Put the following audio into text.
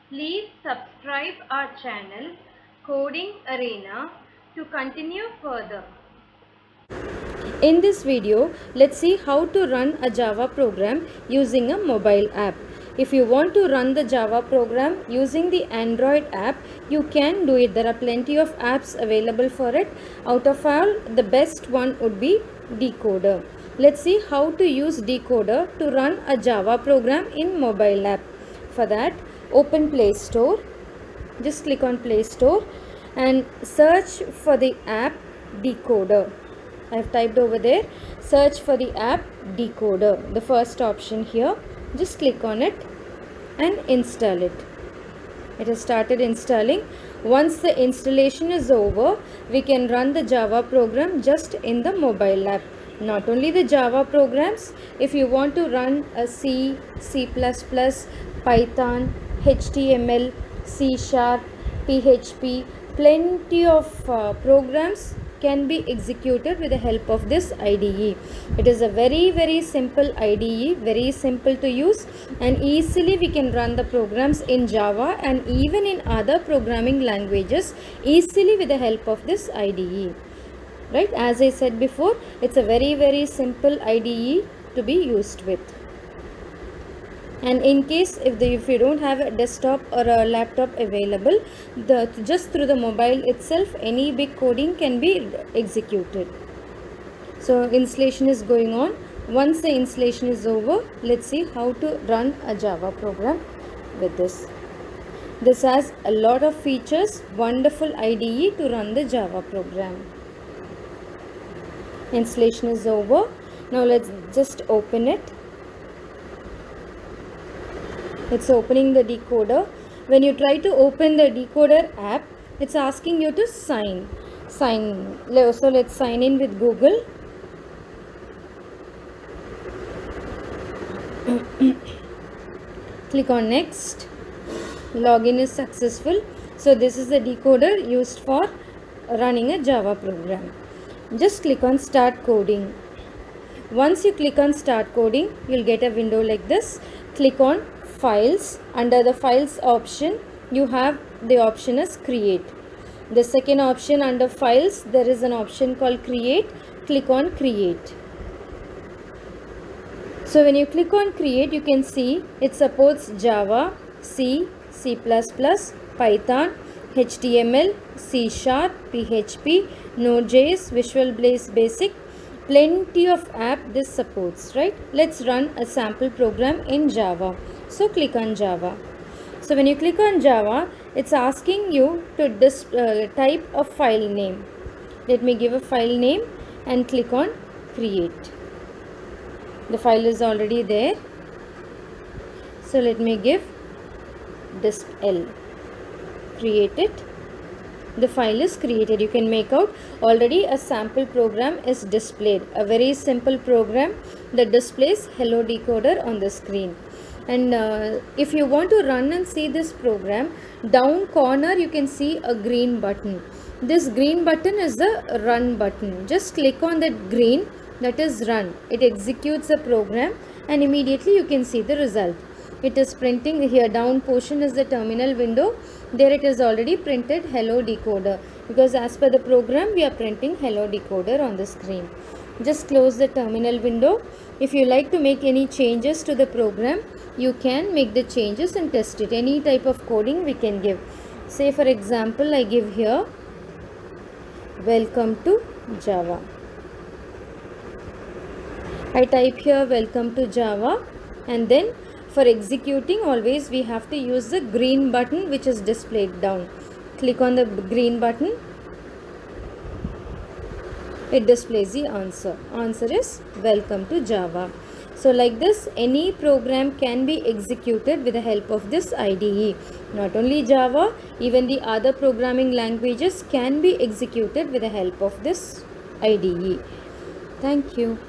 Please subscribe our channel Coding Arena to continue further. In this video, let's see how to run a Java program using a mobile app. If you want to run the Java program using the Android app, you can do it. There are plenty of apps available for it. Out of all, the best one would be Decoder. Let's see how to use Decoder to run a Java program in mobile app. For that, open Play Store. Just click on Play Store and search for the app Decoder. I have typed over there, search for the app Decoder, the first option here. Just click on it and install it. It has started installing. Once the installation is over, we can run the Java program just in the mobile app. Not only the Java programs, if you want to run a C, C++, Python, HTML, C Sharp, PHP, plenty of programs can be executed with the help of this IDE. It is a very simple IDE, very simple to use, and easily we can run the programs in Java and even in other programming languages easily with the help of this IDE. Right, as I said before, it's a very simple IDE to be used with. And in case if you don't have a desktop or a laptop available, just through the mobile itself any big coding can be executed. So installation is going on. Once the installation is over, let's see how to run a Java program with this. This has a lot of features, wonderful IDE to run the Java program. Installation is over. Now let's just open it. It's opening the Decoder. When you try to open the Decoder app, it's asking you to sign. So let's sign in with Google. Click on next. Login is successful. So this is the decoder used for running a Java program. Just click on start coding. Once you click on start coding, you'll get a window like this. Click on files. Under the files option, you have the option as create. The second option under files, there is an option called create. Click on create. So when you click on create, you can see it supports Java, C, C++, Python, HTML, C Sharp, PHP, Node.js, Visual Basic. Plenty of app this supports, right? Let's run a sample program in Java. So click on Java. So when you click on Java, it's asking you to type a file name. Let me give a file name and click on create. The file is already there. So let me give disp-l. Create it. The file is created. You can make out already a sample program is displayed. A very simple program that displays hello decoder on the screen. And if you want to run and see this program, down corner you can see a green button. This green button is the run button. Just click on that green, that is run. It executes the program and immediately you can see the result. It is printing here. Down portion is the terminal window. There it is already printed hello decoder, because as per the program we are printing hello decoder on the screen. Just close the terminal window. If you like to make any changes to the program, you can make the changes and test it. Any type of coding we can give. Say for example, I give here welcome to Java. I type here welcome to Java, and then for executing always we have to use the green button which is displayed down. Click on the green button. It displays the answer. Answer is welcome to Java. So like this, any program can be executed with the help of this IDE. Not only Java, even the other programming languages can be executed with the help of this IDE. Thank you.